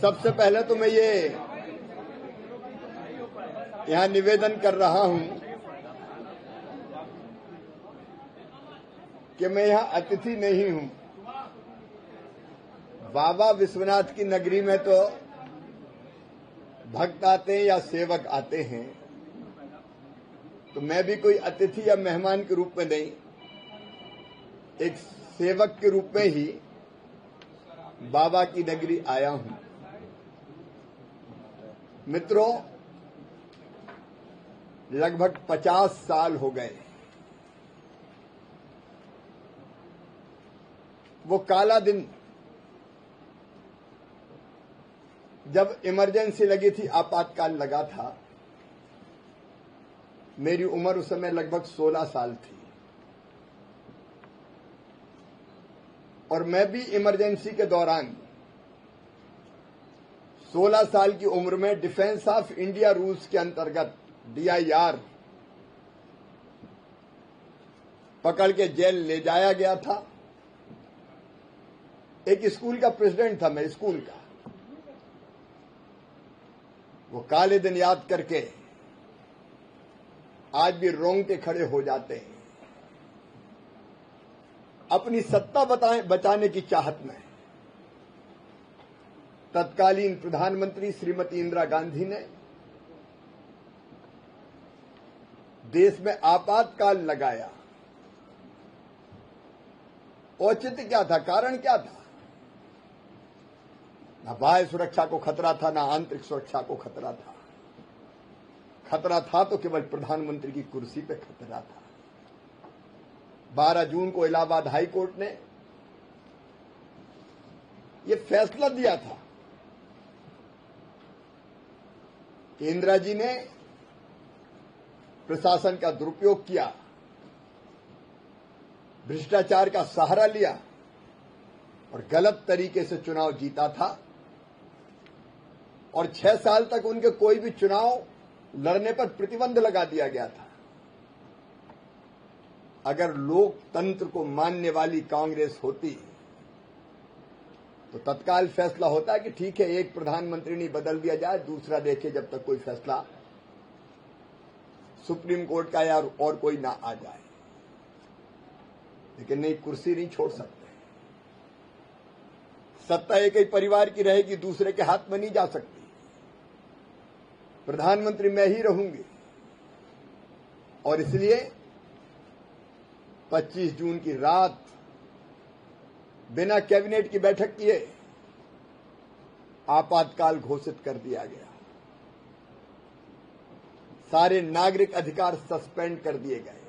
सबसे पहले तो मैं ये यहाँ निवेदन कर रहा हूं कि मैं यहाँ अतिथि नहीं हूं। बाबा विश्वनाथ की नगरी में तो भक्त आते हैं या सेवक आते हैं, तो मैं भी कोई अतिथि या मेहमान के रूप में नहीं, एक सेवक के रूप में ही बाबा की नगरी आया हूं। मित्रों, लगभग 50 साल हो गए वो काला दिन जब इमरजेंसी लगी थी, आपातकाल लगा था। मेरी उम्र उस समय लगभग 16 साल थी और मैं भी इमरजेंसी के दौरान 16 साल की उम्र में डिफेंस ऑफ इंडिया रूल्स के अंतर्गत DIR पकड़ के जेल ले जाया गया था। एक स्कूल का प्रेसिडेंट था मैं, स्कूल का। वो काले दिन याद करके आज भी रोंगटे खड़े हो जाते हैं। अपनी सत्ता बचाने की चाहत में तत्कालीन प्रधानमंत्री श्रीमती इंदिरा गांधी ने देश में आपातकाल लगाया। औचित्य क्या था, कारण क्या था? ना बाह्य सुरक्षा को खतरा था, ना आंतरिक सुरक्षा को खतरा था। खतरा था तो केवल प्रधानमंत्री की कुर्सी पे खतरा था। 12 जून को इलाहाबाद हाई कोर्ट ने यह फैसला दिया था कि इंदिरा जी ने प्रशासन का दुरुपयोग किया, भ्रष्टाचार का सहारा लिया और गलत तरीके से चुनाव जीता था और 6 साल तक उनके कोई भी चुनाव लड़ने पर प्रतिबंध लगा दिया गया था। अगर लोकतंत्र को मानने वाली कांग्रेस होती तो तत्काल फैसला होता है कि ठीक है, एक प्रधानमंत्री नहीं, बदल दिया जाए, दूसरा देखे जब तक कोई फैसला सुप्रीम कोर्ट का या और कोई ना आ जाए। लेकिन नहीं, कुर्सी नहीं छोड़ सकते। सत्ता एक ही परिवार की रहेगी, दूसरे के हाथ में नहीं जा सकती। प्रधानमंत्री मैं ही रहूंगी और इसलिए 25 जून की रात बिना कैबिनेट की बैठक किए आपातकाल घोषित कर दिया गया। सारे नागरिक अधिकार सस्पेंड कर दिए गए,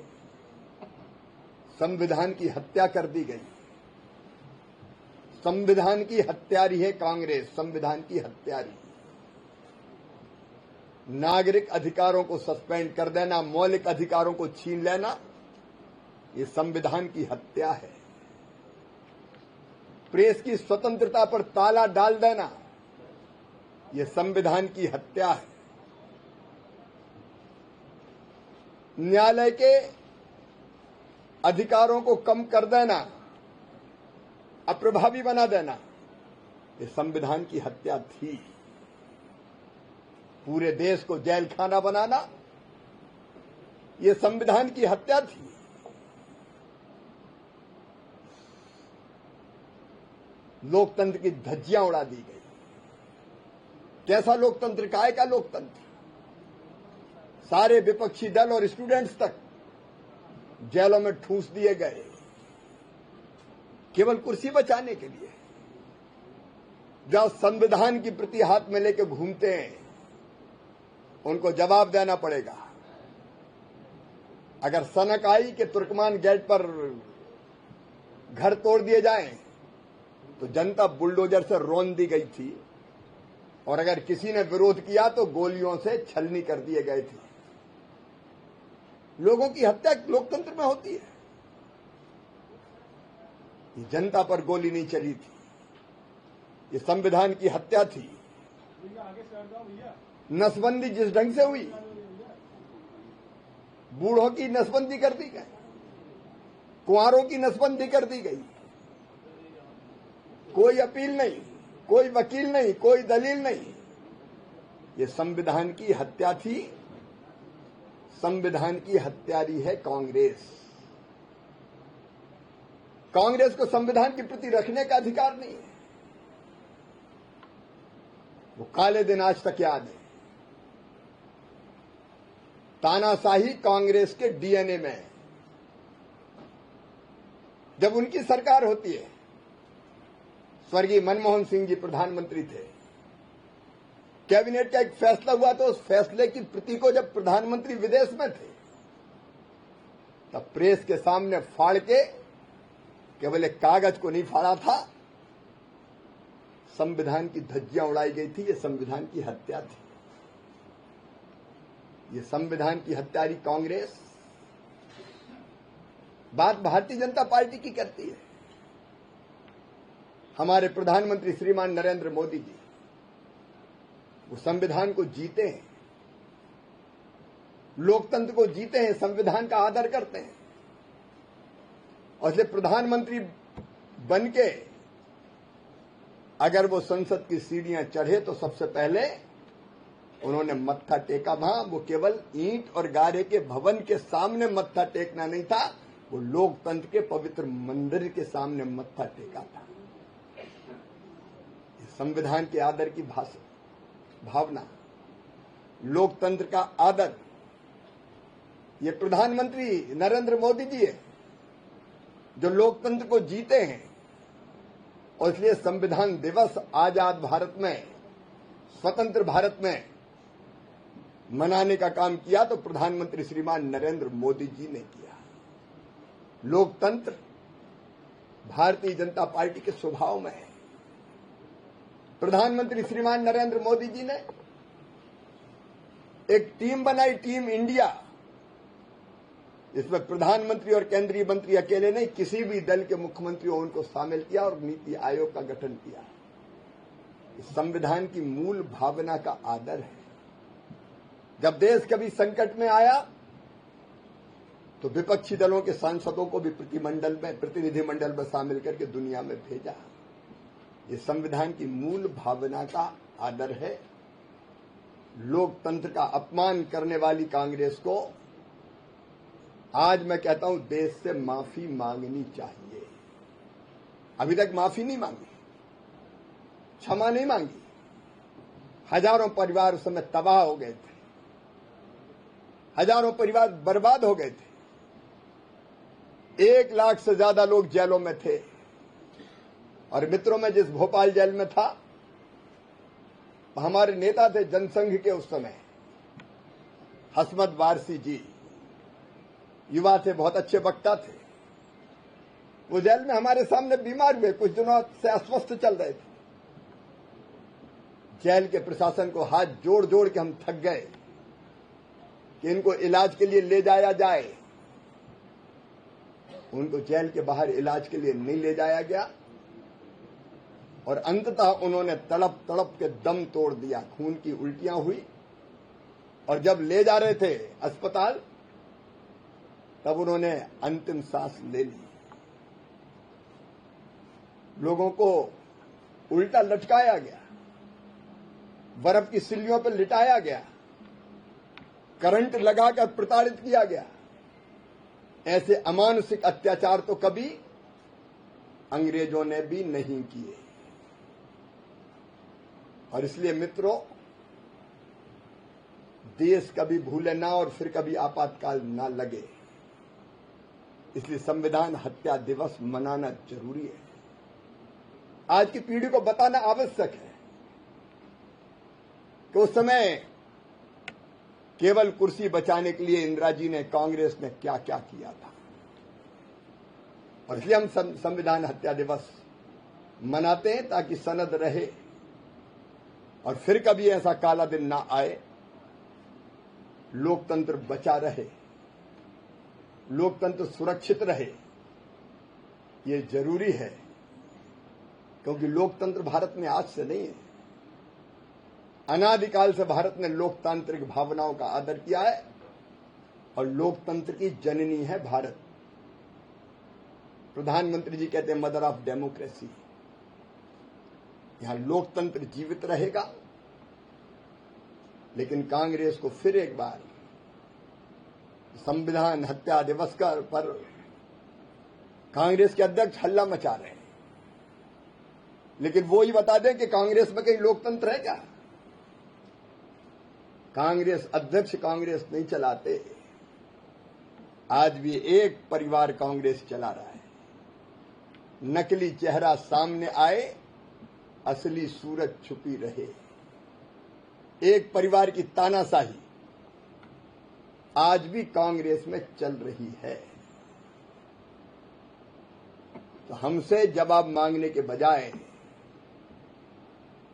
संविधान की हत्या कर दी गई। संविधान की हत्यारी है कांग्रेस, संविधान की हत्यारी। नागरिक अधिकारों को सस्पेंड कर देना, मौलिक अधिकारों को छीन लेना, ये संविधान की हत्या है। प्रेस की स्वतंत्रता पर ताला डाल देना, ये संविधान की हत्या है। न्यायालय के अधिकारों को कम कर देना, अप्रभावी बना देना, ये संविधान की हत्या थी। पूरे देश को जेल खाना बनाना, ये संविधान की हत्या थी। लोकतंत्र की धज्जियां उड़ा दी गई। कैसा लोकतंत्र, काय का लोकतंत्र? सारे विपक्षी दल और स्टूडेंट्स तक जेलों में ठूंस दिए गए, केवल कुर्सी बचाने के लिए। जो संविधान की प्रति हाथ में लेकर घूमते हैं, उनको जवाब देना पड़ेगा। अगर सनक आई कि तुर्कमान गेट पर घर तोड़ दिए जाएं, तो जनता बुलडोजर से रौंद दी गई थी और अगर किसी ने विरोध किया तो गोलियों से छलनी कर दिए गए थे। लोगों की हत्या लोकतंत्र में होती है। ये जनता पर गोली नहीं चली थी, ये संविधान की हत्या थी। नसबंदी जिस ढंग से हुई, बूढ़ों की नसबंदी कर दी गई, कुंवारों की नसबंदी कर दी गई, कोई अपील नहीं। कोई वकील नहीं, कोई दलील नहीं। ये संविधान की हत्या थी। संविधान की हत्यारी है कांग्रेस। कांग्रेस को संविधान के प्रति रखने का अधिकार नहीं है। वो काले दिन आज तक याद है। तानाशाही कांग्रेस के डीएनए में है। जब उनकी सरकार होती है, स्वर्गीय मनमोहन सिंह जी प्रधानमंत्री थे, कैबिनेट का एक फैसला हुआ तो उस फैसले की प्रति को जब प्रधानमंत्री विदेश में थे तब प्रेस के सामने फाड़ के केवल एक कागज को नहीं फाड़ा था, संविधान की धज्जियां उड़ाई गई थी। ये संविधान की हत्या थी। ये संविधान की हत्यारी कांग्रेस बात भारतीय जनता पार्टी की करती है। हमारे प्रधानमंत्री श्रीमान नरेंद्र मोदी जी वो संविधान को जीते हैं, लोकतंत्र को जीते हैं, संविधान का आदर करते हैं। और इसलिए प्रधानमंत्री बनके अगर वो संसद की सीढ़ियां चढ़े तो सबसे पहले उन्होंने मत्था टेका। वहां वो केवल ईंट और गारे के भवन के सामने मत्था टेकना नहीं था, वो लोकतंत्र के पवित्र मंदिर के सामने मत्था टेका था। संविधान के आदर की भावना, लोकतंत्र का आदर, ये प्रधानमंत्री नरेंद्र मोदी जी है जो लोकतंत्र को जीते हैं। और इसलिए संविधान दिवस आजाद भारत में, स्वतंत्र भारत में मनाने का काम किया तो प्रधानमंत्री श्रीमान नरेंद्र मोदी जी ने किया। लोकतंत्र भारतीय जनता पार्टी के स्वभाव में है। प्रधानमंत्री श्रीमान नरेंद्र मोदी जी ने एक टीम बनाई, टीम इंडिया। इसमें प्रधानमंत्री और केंद्रीय मंत्री अकेले नहीं, किसी भी दल के मुख्यमंत्रियों उनको शामिल किया और नीति आयोग का गठन किया। इस संविधान की मूल भावना का आदर है। जब देश कभी संकट में आया तो विपक्षी दलों के सांसदों को भी प्रतिनिधिमंडल में शामिल करके दुनिया में भेजा। ये संविधान की मूल भावना का आदर है। लोकतंत्र का अपमान करने वाली कांग्रेस को आज मैं कहता हूं देश से माफी मांगनी चाहिए। अभी तक माफी नहीं मांगी, क्षमा नहीं मांगी। हजारों परिवार उस समय तबाह हो गए थे, हजारों परिवार बर्बाद हो गए थे। 1 लाख से ज्यादा लोग जेलों में थे। और मित्रों में जिस भोपाल जेल में था, हमारे नेता थे जनसंघ के उस समय, हसमत वारसी जी, युवा थे, बहुत अच्छे वक्ता थे। वो जेल में हमारे सामने बीमार हुए, कुछ दिनों से अस्वस्थ चल रहे थे। जेल के प्रशासन को हाथ जोड़ जोड़ के हम थक गए कि इनको इलाज के लिए ले जाया जाए। उनको जेल के बाहर इलाज के लिए नहीं ले जाया गया और अंततः उन्होंने तड़प तड़प के दम तोड़ दिया। खून की उल्टियां हुई और जब ले जा रहे थे अस्पताल तब उन्होंने अंतिम सांस ले ली। लोगों को उल्टा लटकाया गया, बर्फ की सिल्लियों पर लिटाया गया, करंट लगाकर प्रताड़ित किया गया। ऐसे अमानुषिक अत्याचार तो कभी अंग्रेजों ने भी नहीं किए। और इसलिए मित्रों, देश कभी भूले ना और फिर कभी आपातकाल ना लगे, इसलिए संविधान हत्या दिवस मनाना जरूरी है। आज की पीढ़ी को बताना आवश्यक है कि उस समय केवल कुर्सी बचाने के लिए इंदिरा जी ने, कांग्रेस ने क्या क्या किया था। और इसलिए हम संविधान हत्या दिवस मनाते हैं ताकि सनद रहे और फिर कभी ऐसा काला दिन ना आए, लोकतंत्र बचा रहे, लोकतंत्र सुरक्षित रहे। ये जरूरी है क्योंकि लोकतंत्र भारत में आज से नहीं है, अनादिकाल से भारत ने लोकतांत्रिक भावनाओं का आदर किया है और लोकतंत्र की जननी है भारत। प्रधानमंत्री जी कहते हैं मदर ऑफ डेमोक्रेसी। यहां लोकतंत्र जीवित रहेगा, लेकिन कांग्रेस को फिर एक बार संविधान हत्या दिवस पर कांग्रेस के अध्यक्ष हल्ला मचा रहे हैं, लेकिन वो ही बता दें कि कांग्रेस में कहीं लोकतंत्र है क्या? कांग्रेस अध्यक्ष कांग्रेस नहीं चलाते, आज भी एक परिवार कांग्रेस चला रहा है। नकली चेहरा सामने आए, असली सूरत छुपी रहे। एक परिवार की तानाशाही आज भी कांग्रेस में चल रही है। तो हमसे जवाब मांगने के बजाय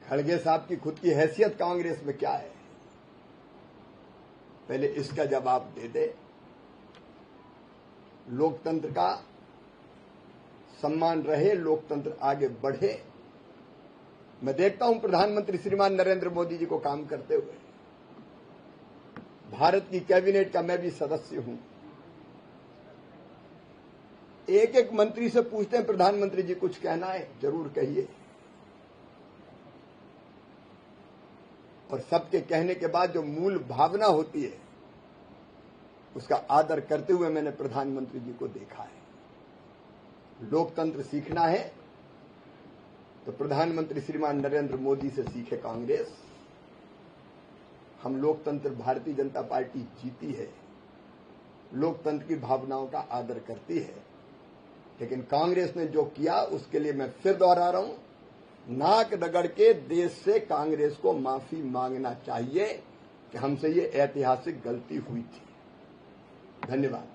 खड़गे साहब की खुद की हैसियत कांग्रेस में क्या है, पहले इसका जवाब दे दे। लोकतंत्र का सम्मान रहे, लोकतंत्र आगे बढ़े। मैं देखता हूं प्रधानमंत्री श्रीमान नरेंद्र मोदी जी को काम करते हुए। भारत की कैबिनेट का मैं भी सदस्य हूं। एक एक मंत्री से पूछते हैं, प्रधानमंत्री जी कुछ कहना है, जरूर कहिए। और सबके कहने के बाद जो मूल भावना होती है, उसका आदर करते हुए मैंने प्रधानमंत्री जी को देखा है। लोकतंत्र सीखना है तो प्रधानमंत्री श्रीमान नरेंद्र मोदी से सीखे कांग्रेस। हम लोकतंत्र, भारतीय जनता पार्टी जीती है, लोकतंत्र की भावनाओं का आदर करती है, लेकिन कांग्रेस ने जो किया उसके लिए मैं फिर दोहरा रहा हूं, नाक रगड़ के देश से कांग्रेस को माफी मांगना चाहिए कि हमसे ये ऐतिहासिक गलती हुई थी। धन्यवाद।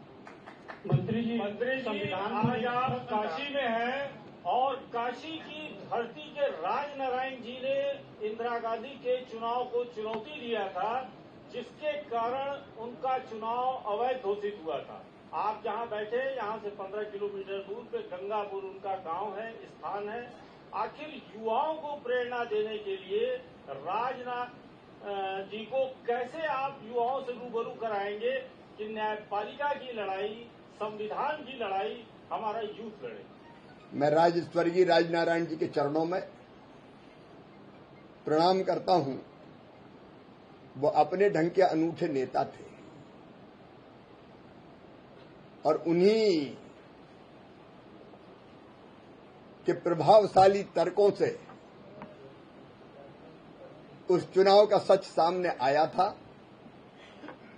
मंत्री जी आज आप काशी में हैं और काशी की धरती के राजनारायण जी ने इंदिरा गांधी के चुनाव को चुनौती दिया था, जिसके कारण उनका चुनाव अवैध घोषित हुआ था। आप जहां बैठे, यहां से 15 किलोमीटर दूर पे गंगापुर उनका गांव है, स्थान है। आखिर युवाओं को प्रेरणा देने के लिए राजनाथ जी को कैसे आप युवाओं से रूबरू कराएंगे कि न्यायपालिका की लड़ाई, संविधान की लड़ाई हमारा यूथ लड़े? मैं स्वर्गीय राजनारायण जी के चरणों में प्रणाम करता हूं। वो अपने ढंग के अनूठे नेता थे और उन्हीं के प्रभावशाली तर्कों से उस चुनाव का सच सामने आया था।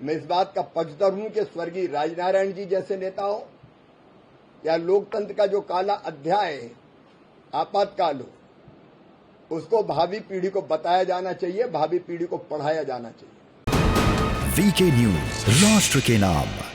मैं इस बात का पक्षधर हूं कि स्वर्गीय राजनारायण जी जैसे नेता हो या लोकतंत्र का जो काला अध्याय है, आपातकाल हो, उसको भावी पीढ़ी को बताया जाना चाहिए, भावी पीढ़ी को पढ़ाया जाना चाहिए। वीके न्यूज, राष्ट्र के नाम।